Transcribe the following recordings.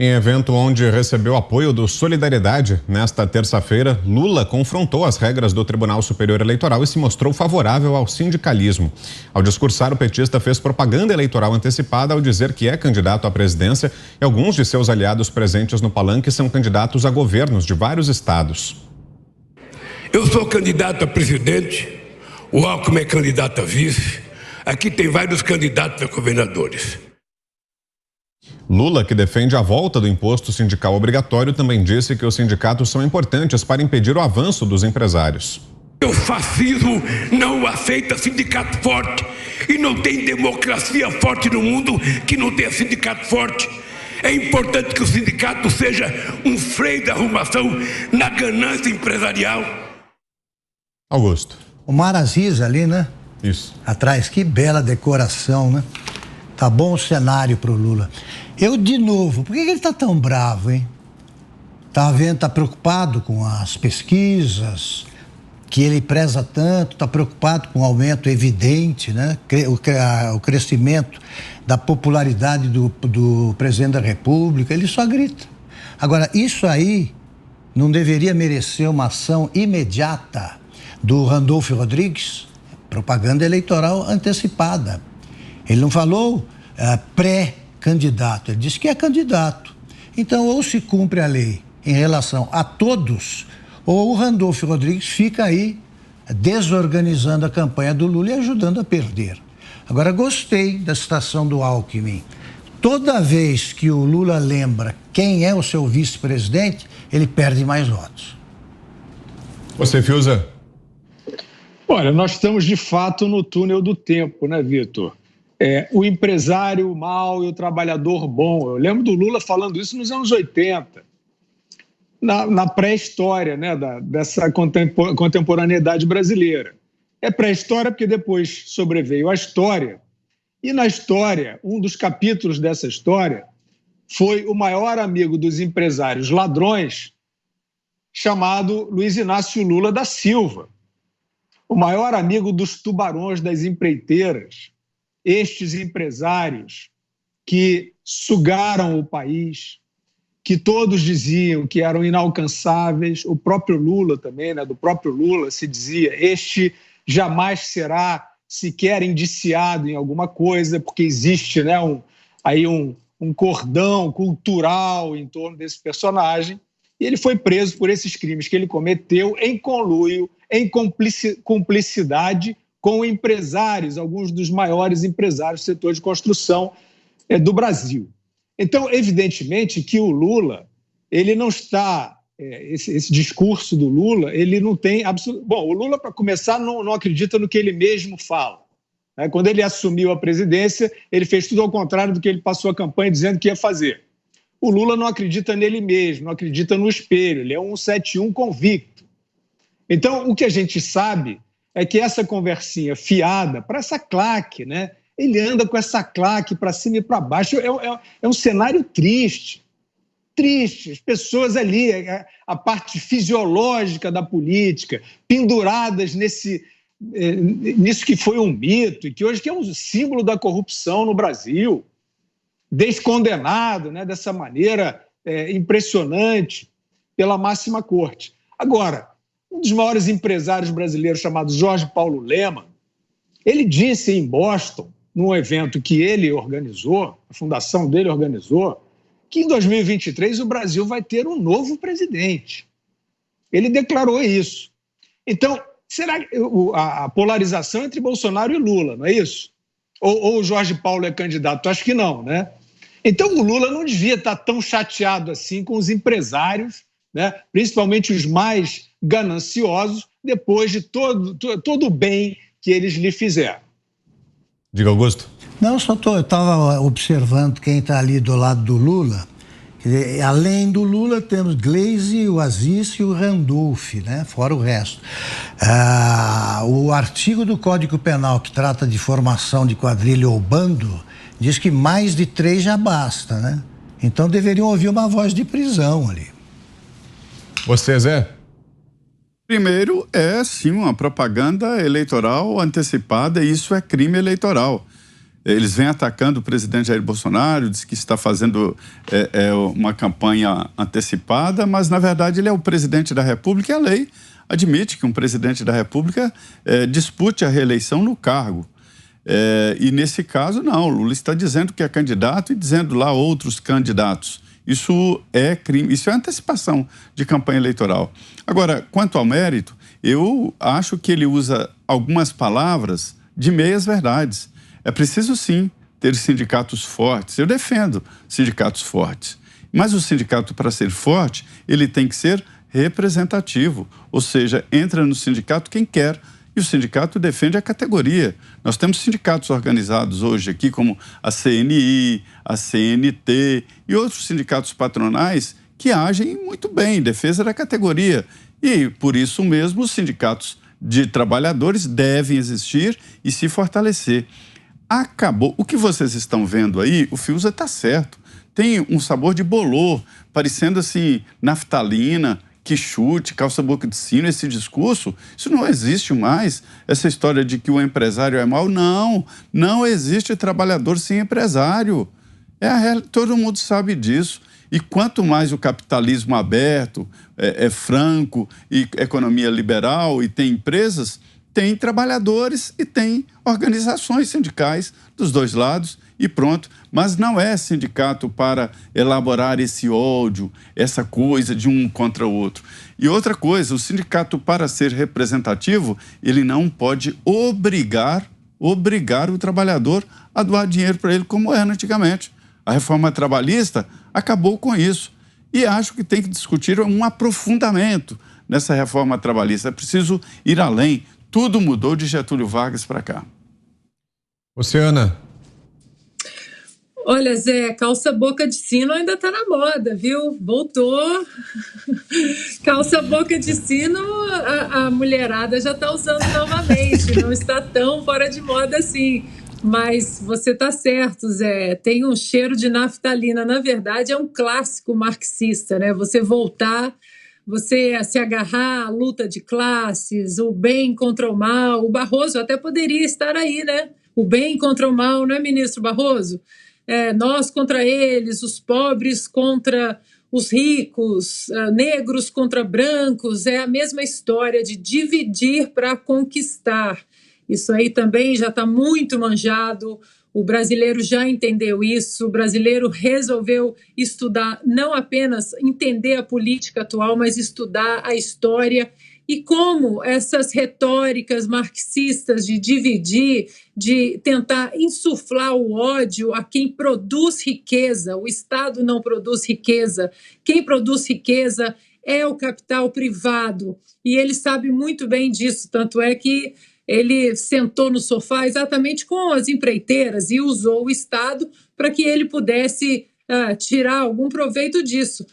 Em evento onde recebeu apoio do Solidariedade, nesta terça-feira, Lula confrontou as regras do Tribunal Superior Eleitoral e se mostrou favorável ao sindicalismo. Ao discursar, o petista fez propaganda eleitoral antecipada ao dizer que é candidato à presidência e alguns de seus aliados presentes no palanque são candidatos a governos de vários estados. Eu sou candidato a presidente, o Alckmin é candidato a vice, aqui tem vários candidatos a governadores. Lula, que defende a volta do imposto sindical obrigatório, também disse que os sindicatos são importantes para impedir o avanço dos empresários. O fascismo não aceita sindicato forte e não tem democracia forte no mundo que não tenha sindicato forte. É importante que o sindicato seja um freio de arrumação na ganância empresarial. Augusto. O Mar Aziz ali, né? Isso. Atrás, que bela decoração, né? Tá bom o cenário pro Lula. Eu, de novo, por que ele tá tão bravo, hein? Tá preocupado com as pesquisas, que ele preza tanto, tá preocupado com o aumento evidente, né? O crescimento da popularidade do presidente da República, ele só grita. Agora, isso aí não deveria merecer uma ação imediata do Randolfo Rodrigues? Propaganda eleitoral antecipada. Ele não falou pré-candidato, ele disse que é candidato. Então, ou se cumpre a lei em relação a todos, ou o Randolfo Rodrigues fica aí desorganizando a campanha do Lula e ajudando a perder. Agora, gostei da citação do Alckmin. Toda vez que o Lula lembra quem é o seu vice-presidente, ele perde mais votos. Você, Fiuza? Olha, nós estamos de fato no túnel do tempo, né, Vitor? O empresário mau e o trabalhador bom. Eu lembro do Lula falando isso nos anos 80, na pré-história, né, dessa contemporaneidade brasileira. É pré-história porque depois sobreveio a história, e na história, um dos capítulos dessa história foi o maior amigo dos empresários ladrões, chamado Luiz Inácio Lula da Silva, o maior amigo dos tubarões das empreiteiras, estes empresários que sugaram o país, que todos diziam que eram inalcançáveis, o próprio Lula também, né, do próprio Lula se dizia, este jamais será sequer indiciado em alguma coisa, porque existe, né, um cordão cultural em torno desse personagem, e ele foi preso por esses crimes que ele cometeu em conluio, em cumplicidade com empresários, alguns dos maiores empresários do setor de construção do Brasil. Então, evidentemente que o Lula, ele não está, esse discurso do Lula, ele não tem absoluto... Bom, o Lula, para começar, não acredita no que ele mesmo fala. Quando ele assumiu a presidência, ele fez tudo ao contrário do que ele passou a campanha dizendo que ia fazer. O Lula não acredita nele mesmo, não acredita no espelho, ele é um 171 convicto. Então, o que a gente sabe é que essa conversinha fiada para essa claque, né? Ele anda com essa claque para cima e para baixo, é um cenário triste, as pessoas ali, a parte fisiológica da política, penduradas nisso que foi um mito e que hoje que é um símbolo da corrupção no Brasil, descondenado, né, dessa maneira impressionante pela máxima corte. Agora, um dos maiores empresários brasileiros, chamado Jorge Paulo Lemann, ele disse em Boston, num evento que ele organizou, a fundação dele organizou, que em 2023 o Brasil vai ter um novo presidente. Ele declarou isso. Então, será que a polarização entre Bolsonaro e Lula, não é isso? Ou o Jorge Paulo é candidato? Acho que não, né? Então, o Lula não devia estar tão chateado assim com os empresários, né? Principalmente os mais gananciosos, depois de todo o bem que eles lhe fizeram. Diga, Augusto. Não, eu estava observando quem está ali do lado do Lula. Além do Lula, temos Gleisi, o Aziz e o Randolph, né? Fora o resto. O artigo do Código Penal que trata de formação de quadrilha ou bando diz que mais de 3 já basta, né? Então deveriam ouvir uma voz de prisão ali. Você, Zé? Primeiro, sim uma propaganda eleitoral antecipada, e isso é crime eleitoral. Eles vêm atacando o presidente Jair Bolsonaro, diz que está fazendo uma campanha antecipada, mas, na verdade, ele é o presidente da República e a lei admite que um presidente da República dispute a reeleição no cargo. E, nesse caso, não. O Lula está dizendo que é candidato e dizendo lá outros candidatos. Isso é crime, isso é antecipação de campanha eleitoral. Agora, quanto ao mérito, eu acho que ele usa algumas palavras de meias verdades. É preciso, sim, ter sindicatos fortes. Eu defendo sindicatos fortes. Mas o sindicato, para ser forte, ele tem que ser representativo. Ou seja, entra no sindicato quem quer. E o sindicato defende a categoria. Nós temos sindicatos organizados hoje aqui, como a CNI, a CNT e outros sindicatos patronais que agem muito bem em defesa da categoria. E, por isso mesmo, os sindicatos de trabalhadores devem existir e se fortalecer. Acabou. O que vocês estão vendo aí, o Fiuza está certo. Tem um sabor de bolor, parecendo assim, naftalina, quichute, calça-boca de sino, esse discurso, isso não existe mais. Essa história de que o empresário é mau, não existe trabalhador sem empresário. Todo mundo sabe disso. E quanto mais o capitalismo aberto, franco, e economia liberal, e tem empresas, tem trabalhadores e tem organizações sindicais dos dois lados e pronto. Mas não é sindicato para elaborar esse ódio, essa coisa de um contra o outro. E outra coisa, o sindicato, para ser representativo, ele não pode obrigar o trabalhador a doar dinheiro para ele como era antigamente. A reforma trabalhista acabou com isso. E acho que tem que discutir um aprofundamento nessa reforma trabalhista. É preciso ir além. Tudo mudou de Getúlio Vargas para cá. Oceana. Olha, Zé, calça-boca de sino ainda tá na moda, viu? Voltou. Calça-boca de sino, a mulherada já tá usando novamente. Não está tão fora de moda assim. Mas você tá certo, Zé. Tem um cheiro de naftalina. Na verdade, é um clássico marxista, né? Você voltar, você se agarrar à luta de classes, o bem contra o mal. O Barroso até poderia estar aí, né? O bem contra o mal, não é, ministro Barroso? Nós contra eles, os pobres contra os ricos, negros contra brancos. É a mesma história de dividir para conquistar. Isso aí também já está muito manjado. O brasileiro já entendeu isso. O brasileiro resolveu estudar, não apenas entender a política atual, mas estudar a história e como essas retóricas marxistas de dividir, de tentar insuflar o ódio a quem produz riqueza. O Estado não produz riqueza. Quem produz riqueza é o capital privado. E ele sabe muito bem disso, tanto é que ele sentou no sofá exatamente com as empreiteiras e usou o Estado para que ele pudesse tirar algum proveito disso.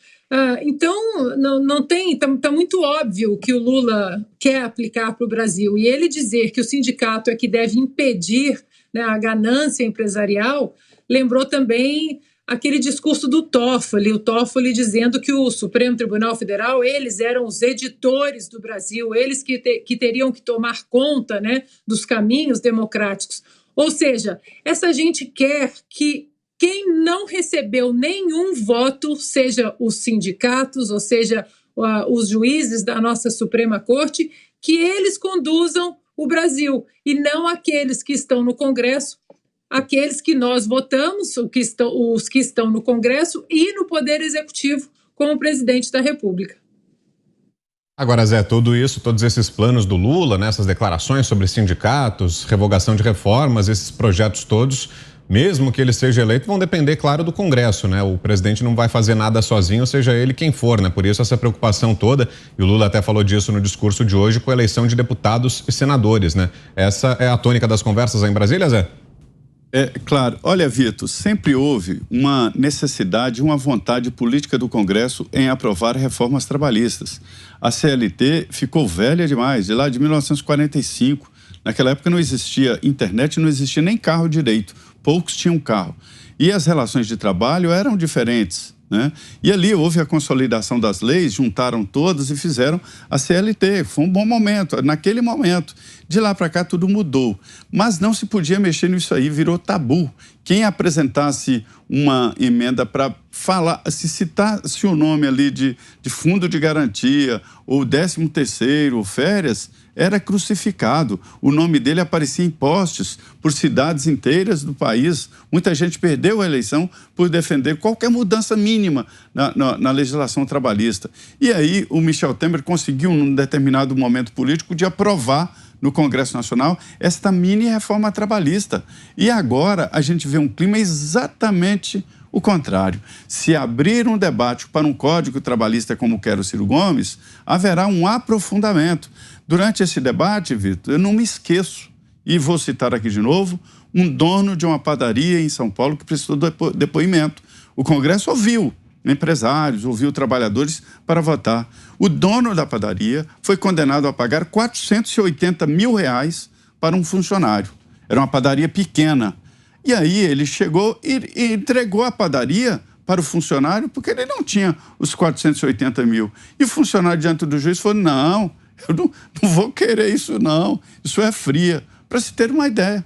Então, não tem, está muito óbvio que o Lula quer aplicar para o Brasil. E ele dizer que o sindicato é que deve impedir, né, a ganância empresarial, lembrou também aquele discurso do Toffoli, o Toffoli dizendo que o Supremo Tribunal Federal, eles eram os editores do Brasil, eles que teriam que tomar conta, né, dos caminhos democráticos. Ou seja, essa gente quer que quem não recebeu nenhum voto, seja os sindicatos, ou seja, os juízes da nossa Suprema Corte, que eles conduzam o Brasil, e não aqueles que estão no Congresso, aqueles que nós votamos, os que estão no Congresso e no Poder Executivo, como o presidente da República. Agora, Zé, tudo isso, todos esses planos do Lula, né, essas declarações sobre sindicatos, revogação de reformas, esses projetos todos, mesmo que ele seja eleito, vão depender, claro, do Congresso, né? O presidente não vai fazer nada sozinho, seja ele quem for, né? Por isso essa preocupação toda, e o Lula até falou disso no discurso de hoje, com a eleição de deputados e senadores, né? Essa é a tônica das conversas aí em Brasília, Zé? Claro. Olha, Vitor, sempre houve uma necessidade, uma vontade política do Congresso em aprovar reformas trabalhistas. A CLT ficou velha demais, de lá de 1945. Naquela época não existia internet, não existia nem carro direito. Poucos tinham carro. E as relações de trabalho eram diferentes. né? E ali houve a consolidação das leis, juntaram todas e fizeram a CLT. Foi um bom momento, naquele momento. De lá para cá tudo mudou. Mas não se podia mexer nisso aí, virou tabu. Quem apresentasse uma emenda para falar, se citasse o nome ali de fundo de garantia, ou 13º, ou férias, era crucificado. O nome dele aparecia em postes por cidades inteiras do país. Muita gente perdeu a eleição por defender qualquer mudança mínima na legislação trabalhista. E aí o Michel Temer conseguiu, num determinado momento político, de aprovar no Congresso Nacional esta mini reforma trabalhista. E agora a gente vê um clima exatamente o contrário. Se abrir um debate para um código trabalhista como quer o Ciro Gomes, haverá um aprofundamento. Durante esse debate, Vitor, eu não me esqueço, e vou citar aqui de novo, um dono de uma padaria em São Paulo que prestou depoimento. O Congresso ouviu empresários, ouviu trabalhadores para votar. O dono da padaria foi condenado a pagar R$480 mil para um funcionário. Era uma padaria pequena. E aí ele chegou e entregou a padaria para o funcionário porque ele não tinha os 480 mil. E o funcionário, diante do juiz, falou, não, eu não vou querer isso não, isso é fria. Para se ter uma ideia.